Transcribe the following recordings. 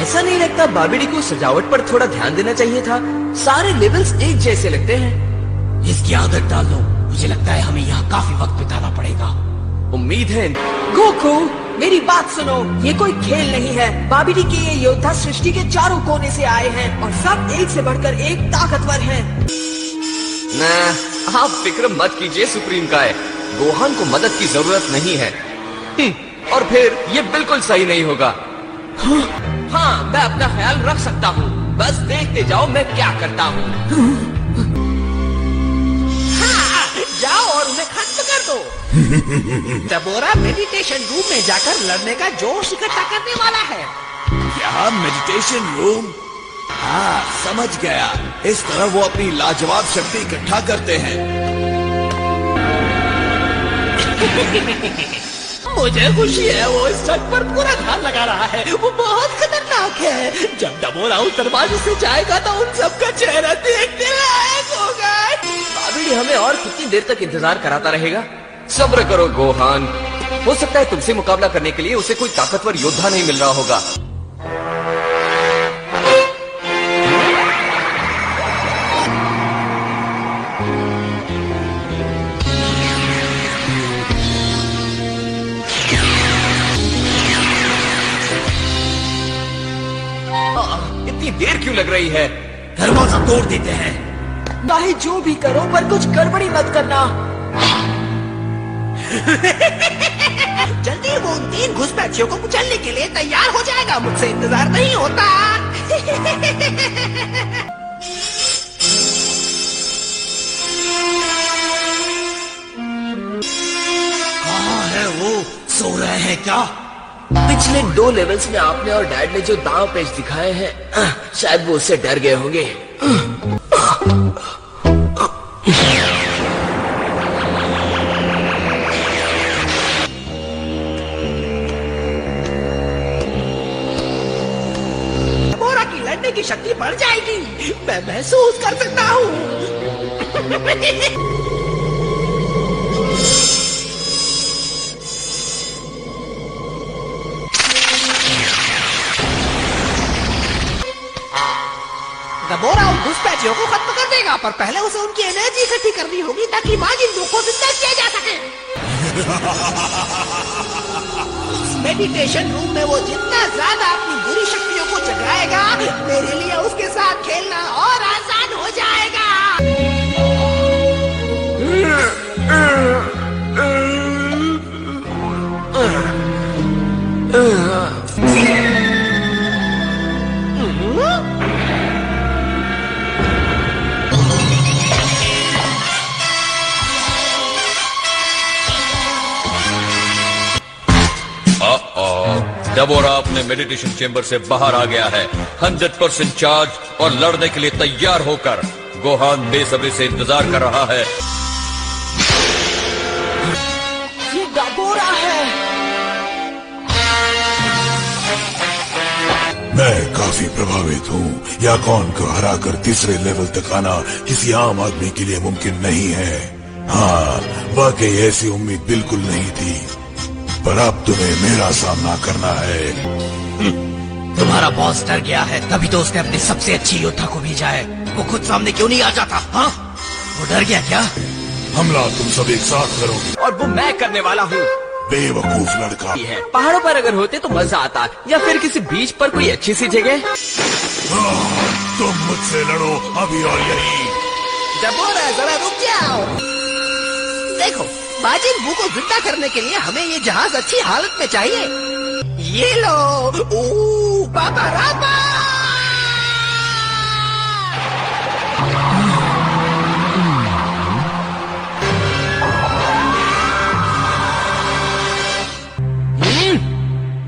ऐसा नहीं लगता बाबिडी को सजावट पर थोड़ा ध्यान देना चाहिए था? सारे लेवल्स एक जैसे लगते हैं। इसकी आदत डाल लो। मुझे लगता है हमें यहाँ काफी वक्त बिताना पड़ेगा। उम्मीद है। गोकू, मेरी बात सुनो, ये कोई खेल नहीं है। बाबिडी के ये योद्धा सृष्टि के चारों कोने से आए हैं और सब एक से बढ़कर एक ताकतवर हैं। ना, आप फिक्र मत कीजिए सुप्रीम काय, गोहान को मदद की जरूरत नहीं है। और फिर ये बिल्कुल सही नहीं होगा। हाँ, मैं अपना ख्याल रख सकता हूँ, बस देखते जाओ मैं क्या करता हूँ। हाँ, जाओ और उन्हें खत्म कर दो। डबोरा मेडिटेशन रूम में जाकर लड़ने का जोश इकट्ठा करने वाला है। क्या मेडिटेशन रूम? हाँ, समझ गया। इस तरह वो अपनी लाजवाब शक्ति इकट्ठा करते हैं। मुझे खुशी है वो इस छत पर पूरा ध्यान लगा रहा है। वो बहुत खतरनाक है। जब डबोरा उस दरवाजे से जाएगा तो उन सबका चेहरा देखने लायक होगा। बाबिडी हमें और कितनी देर तक इंतजार कराता रहेगा? सब्र करो गोहान, हो सकता है तुमसे मुकाबला करने के लिए उसे कोई ताकतवर योद्धा नहीं मिल रहा होगा। इतनी देर क्यों लग रही है? दरवाजा तोड़ देते हैं। चाहे जो भी करो पर कुछ गड़बड़ी मत करना। जल्दी वो उन 3 घुसपैठियों को कुचलने के लिए तैयार हो जाएगा। मुझसे इंतजार नहीं होता। कहाँ है वो? सो रहे हैं क्या? पिछले 2 लेवल्स में आपने और डैड ने जो दांव पेच दिखाए हैं, शायद वो उससे डर गए होंगे। डबोरा की लड़ने की शक्ति बढ़ जाएगी, मैं महसूस कर सकता हूँ। डबोरा उन घुसपैठियों को खत्म कर देगा, पर पहले उसे उनकी एनर्जी इकट्ठी करनी होगी ताकि माजिद को जिंदा किया जा सके। इस मेडिटेशन रूम में वो जितना ज्यादा अपनी बुरी शक्तियों को जगाएगा, मेरे लिए उसके साथ खेलना और आसान हो जाएगा। डबोरा अपने मेडिटेशन चेंबर से बाहर आ गया है, 100% चार्ज और लड़ने के लिए तैयार होकर। गोहान बेसब्री से इंतजार कर रहा है। ये डबोरा है। मैं काफी प्रभावित हूँ। याकॉन को हराकर तीसरे लेवल तक आना किसी आम आदमी के लिए मुमकिन नहीं है। हाँ, वाकई ऐसी उम्मीद बिल्कुल नहीं थी, पर अब तुम्हें मेरा सामना करना है। तुम्हारा बॉस डर गया है, तभी तो उसने अपने सबसे अच्छी योद्धा को भेजा है। वो खुद सामने क्यों नहीं आ जाता? हाँ, वो डर गया क्या? हमला तुम सब एक साथ करोगे और वो मैं करने वाला हूँ। बेवकूफ लड़का। पहाड़ों पर अगर होते तो मजा आता, या फिर किसी बीच पर कोई अच्छी सी जगह। तुम मुझसे लड़ो अभी और यही। डबोरा जरा रुक जाओ। देखो, माजिद बू को जिंदा करने के लिए हमें ये जहाज अच्छी हालत में चाहिए। ये लो। ओ बाबा राबा।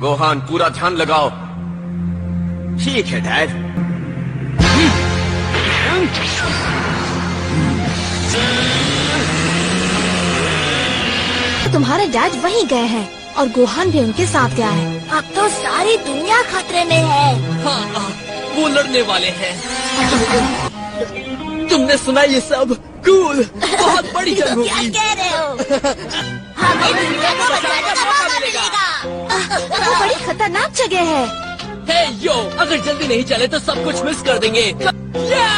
गोहान, पूरा ध्यान लगाओ। ठीक है डैड। तुम्हारे डैड वहीं गए हैं और गोहान भी उनके साथ गया है। अब तो सारी दुनिया खतरे में है। हाँ, वो लड़ने वाले हैं। तुमने सुना ये सब? कूल, बहुत बड़ी जंग होगी। क्या कह रहे हो? हमें दुनिया को बचाने का मौका मिलेगा। वो बड़ी खतरनाक जगह है। हे यो, अगर जल्दी नहीं चले तो सब कुछ मिस कर देंगे। या!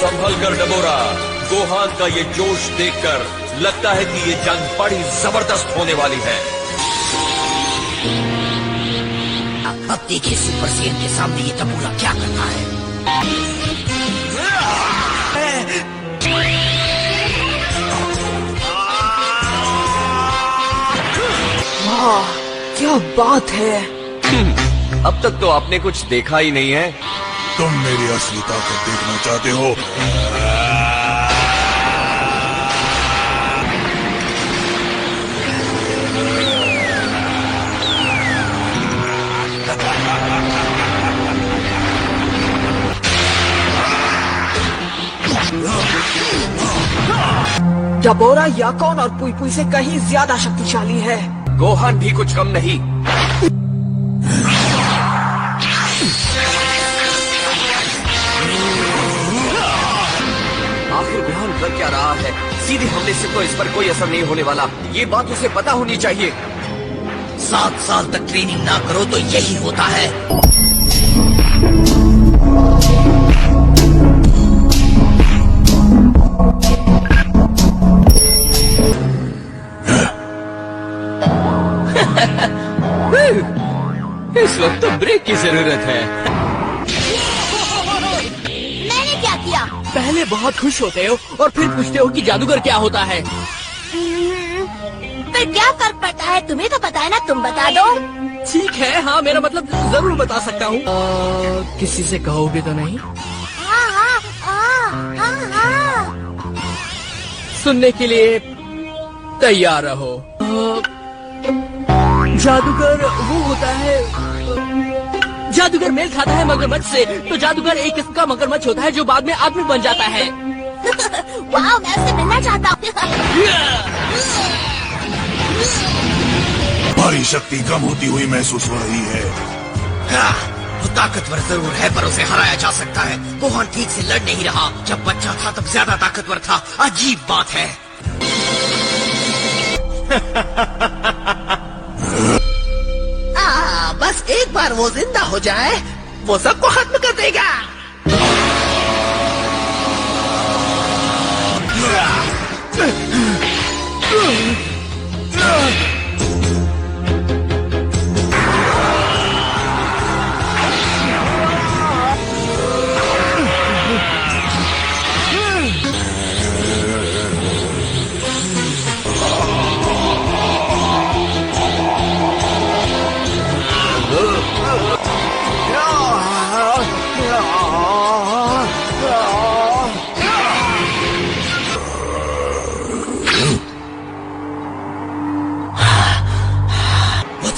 संभल कर डबोरा, गोहान का ये जोश देखकर लगता है कि ये जंग बड़ी जबरदस्त होने वाली है। अब देखिए सुपर सेन के सामने ये टबोरा क्या करता है। वाह, क्या बात है। अब तक तो आपने कुछ देखा ही नहीं है। तुम मेरी असली ताकत देखना चाहते हो? डबोरा याकॉन और पुई पुई से कहीं ज्यादा शक्तिशाली है। गोहान भी कुछ कम नहीं। आखिर गोहान कर क्या रहा है? सीधे हमले से तो इस पर कोई असर नहीं होने वाला। ये बात उसे पता होनी चाहिए। 7 साल तक ट्रेनिंग ना करो तो यही होता है। इस वक्त तो ब्रेक की जरूरत है। मैंने क्या किया? पहले बहुत खुश होते हो और फिर पूछते हो कि जादूगर क्या होता है। फिर क्या फर्क पड़ता है? तुम्हें तो पता है ना, तुम बता दो। ठीक है, हाँ, मेरा मतलब जरूर बता सकता हूँ। किसी से कहोगे तो नहीं? हाँ हाँ हाँ हाँ हाँ। सुनने के लिए तैयार रहो। जादूगर वो होता है, जादूगर मेल खाता है मगरमच्छ से, तो जादूगर एक किस्म का मगरमच्छ होता है जो बाद में आदमी बन जाता है। वाह, मैं उससे मिलना चाहता हूँ। हमारी शक्ति कम होती हुई महसूस हो रही है। वो ताकतवर जरूर है पर उसे हराया जा सकता है। गोहान ठीक से लड़ नहीं रहा। जब बच्चा था तब ज्यादा ताकतवर था। अजीब बात है। बस एक बार वो जिंदा हो जाए, वो सबको खत्म कर देगा।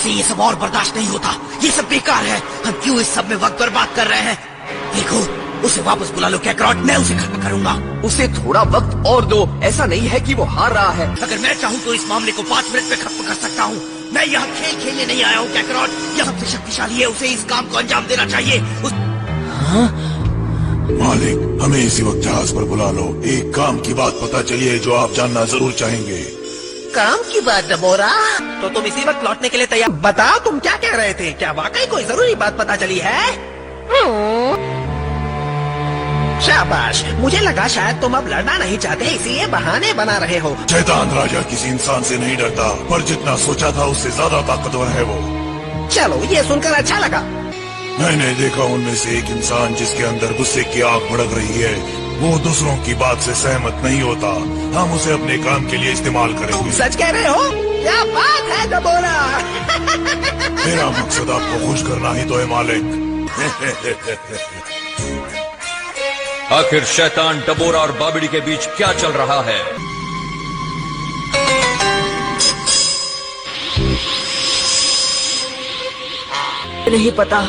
ये सब और बर्दाश्त नहीं होता। ये सब बेकार है। हम क्यों इस सब में वक्त बर्बाद कर रहे हैं? देखो, उसे वापस बुला लो कैकरॉट, मैं उसे खत्म करूंगा। उसे थोड़ा वक्त और दो। ऐसा नहीं है कि वो हार रहा है। अगर मैं चाहूँ तो इस मामले को 5 मिनट में खत्म कर सकता हूँ। मैं यहाँ खेल खेलने नहीं आया हूँ कैकरॉट। यह सबसे शक्तिशाली है, उसे इस काम को अंजाम देना चाहिए। मालिक, हमें इसी वक्त जहाज पर बुला लो। एक काम की बात पता चली है जो आप जानना जरूर चाहेंगे। काम की बात डबोरा? तो तुम इसी वक्त लौटने के लिए तैयार? बताओ, तुम क्या कह रहे थे? क्या वाकई कोई जरूरी बात पता चली है? शाबाश, मुझे लगा शायद तुम अब लड़ना नहीं चाहते, इसीलिए बहाने बना रहे हो। शैतान राजा किसी इंसान से नहीं डरता, पर जितना सोचा था उससे ज्यादा ताकतवर है वो। चलो, ये सुनकर अच्छा लगा। मैंने देखा उनमें से एक इंसान जिसके अंदर गुस्से की आग भड़क रही है। वो दूसरों की बात से सहमत नहीं होता। हम उसे अपने काम के लिए इस्तेमाल करेंगे। सच कह रहे हो? क्या बात है डबोरा। मेरा मकसद आपको खुश करना ही तो है मालिक। आखिर शैतान डबोरा और बाबिडी के बीच क्या चल रहा है? नहीं पता।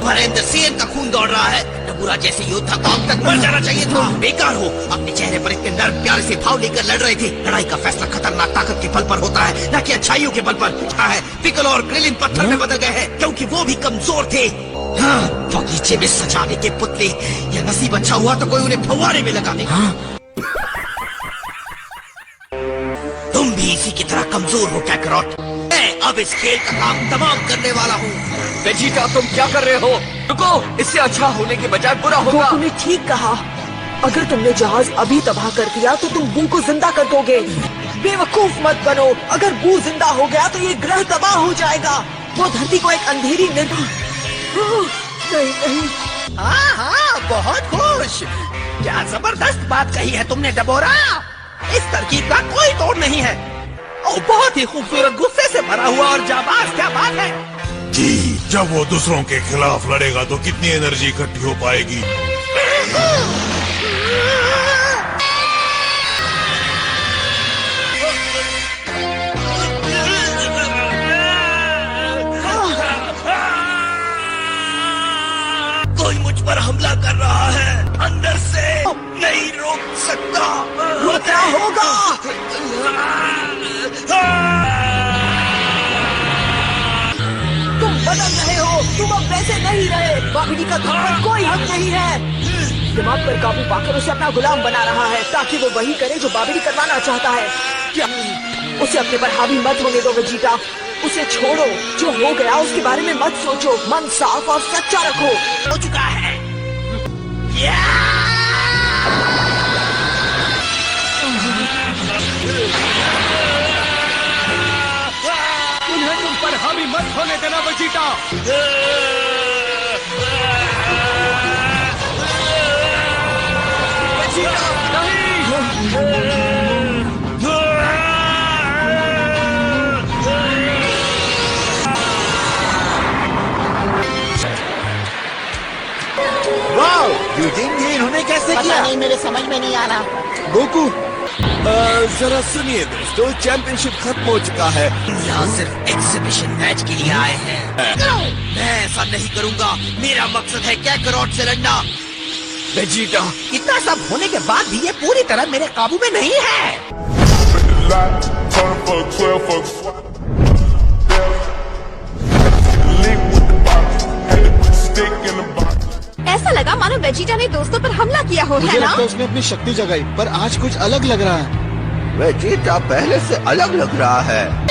तुम्हारे अंदर शेर का खून दौड़ रहा है। डबोरा जैसे योद्धा को अब तक मर जाना चाहिए था। बेकार हो, अपने चेहरे पर इतने नर्म प्यारे से भाव लेकर लड़ रहे थे। लड़ाई का फैसला खतरनाक ताकत के बल पर होता है, न कि अच्छाइयों के बल पर। है पिकलो और क्रिलिन पत्थर में बदल गए हैं क्योंकि वो भी कमजोर थे। हाँ, बगीचे में सजाने के पुतले, या नसीब अच्छा हुआ तो कोई उन्हें फव्वारे में लगा देगा। तुम भी इसी की तरह कमजोर हो कैकरॉट। मैं अब इस खेल का काम तमाम करने वाला हूँ। वेजिटा, तुम क्या कर रहे हो? रुको, इससे अच्छा होने के बजाय बुरा होगा। गोकू ने ठीक कहा। अगर तुमने जहाज अभी तबाह कर दिया तो तुम बू को जिंदा कर दोगे। बेवकूफ मत बनो। अगर बू जिंदा हो गया तो ये ग्रह तबाह हो जाएगा। वो धरती को एक अंधेरी नहीं। हाँ हाँ, बहुत खुश। क्या जबरदस्त बात कही है तुमने डबोरा। इस तरकीब का कोई तोड़ नहीं है। और बहुत ही खूबसूरत, गुस्से से भरा हुआ और जाबाज। क्या बात है। जी, जब वो दूसरों के खिलाफ लड़ेगा तो कितनी एनर्जी इकट्ठी हो पाएगी। कोई मुझ पर हमला कर रहा है। अंदर से नहीं रोक सकता। रोकना होगा। तुम बदल रहे हो। तुम अब वैसे नहीं रहे। बाबिडी का तुम पर कोई हक नहीं है। दिमाग पर काबू पाकर उसे अपना गुलाम बना रहा है ताकि वो वही करे जो बाबिडी करवाना चाहता है। क्या उसे अपने पर हावी मत होने दो वेजिटा। उसे छोड़ो। जो हो गया उसके बारे में मत सोचो। मन साफ और सच्चा रखो। हो चुका है। उन्हें तुम पर हावी मत होने देना वेजिटा। ये इन्होंने कैसे किया? नहीं, मेरे समझ में नहीं आ रहा। गोकू, जरा सुनिए दोस्तों, चैंपियनशिप खत्म हो चुका है। यहाँ सिर्फ एग्जीबिशन मैच के लिए आए हैं। मैं ऐसा नहीं करूँगा। मेरा मकसद है कैकरॉट से लड़ना। वेजिटा, इतना सब होने के बाद भी ये पूरी तरह मेरे काबू में नहीं है। ऐसा लगा मानो वेजिटा ने दोस्तों पर हमला किया हो, है ना? उसने अपनी शक्ति जगाई, पर आज कुछ अलग लग रहा है। वेजिटा पहले से अलग लग रहा है।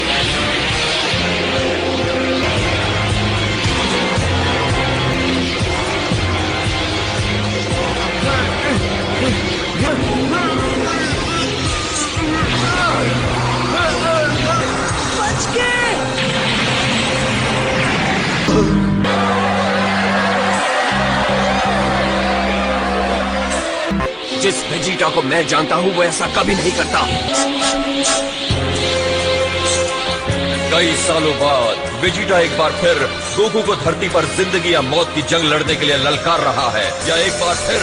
जिस वेजिटा को मैं जानता हूँ वो ऐसा कभी नहीं करता। कई सालों बाद वेजिटा एक बार फिर गोकू को धरती पर जिंदगी या मौत की जंग लड़ने के लिए ललकार रहा है, या एक बार फिर